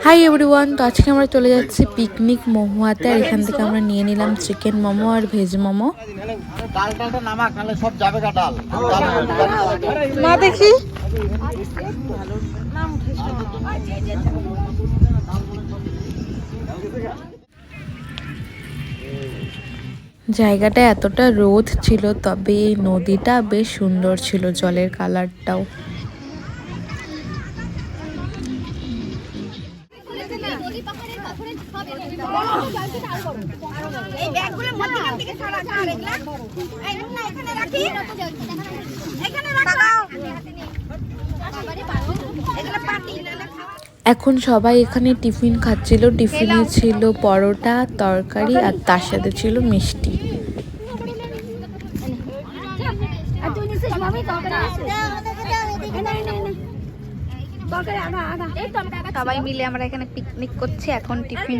Hi everyone, তো আজকে আমরা চলে যাচ্ছি পিকনিক মহুয়াতে। আর এখান থেকে আমরা নিয়ে নিলাম চিকেন মোমো আর ভেজ মোমো। মা দেখি জায়গাটা এতটা রোদ ছিল, তবে এই নদীটা বেশ সুন্দর ছিল, জলের কালারটাও। এখন সবাই এখানে টিফিন খাচ্ছিল। টিফিনে ছিল পরোটা, তরকারি আর তার সাথে ছিল মিষ্টি। সবাই মিলে আমরা এখানে পিকনিক করছি। এখন টিফিন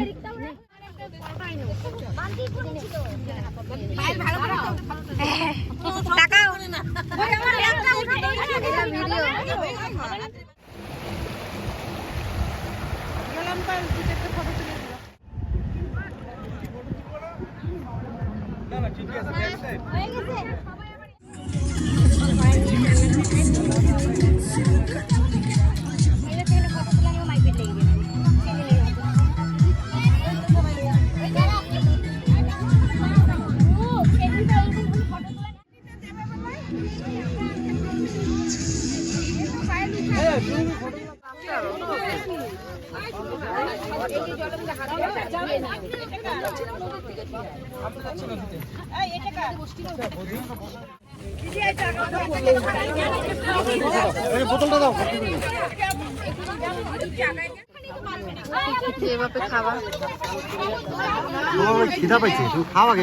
খাওয়া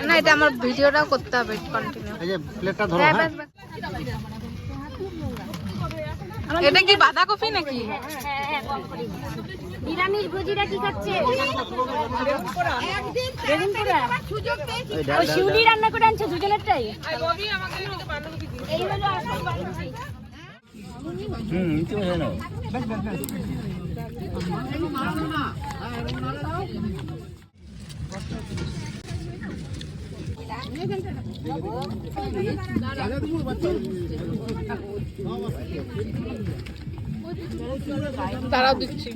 না, এটা আমার ভিডিওটাও করতে হবে কন্টিনিউ। এটা কি বাঁধাকপি নাকি? নিরামিষ ভোজিরা কি খাচ্ছে? ওই শিউলি রান্না করে আনছে দুজনেরটাই। এই হলো আসল বান্ধবী। তারাও দিচ্ছি।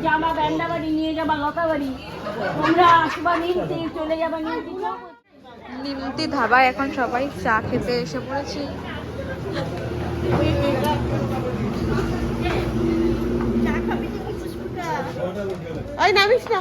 জামা ব্যান্ডা বাড়ি নিয়ে যাবা, লতা বাড়ি তোমরা আসবা, নিমতি চলে যাবা। নিমতি ধাবায় এখন সবাই চা খেতে এসে পড়েছি। নামিস না।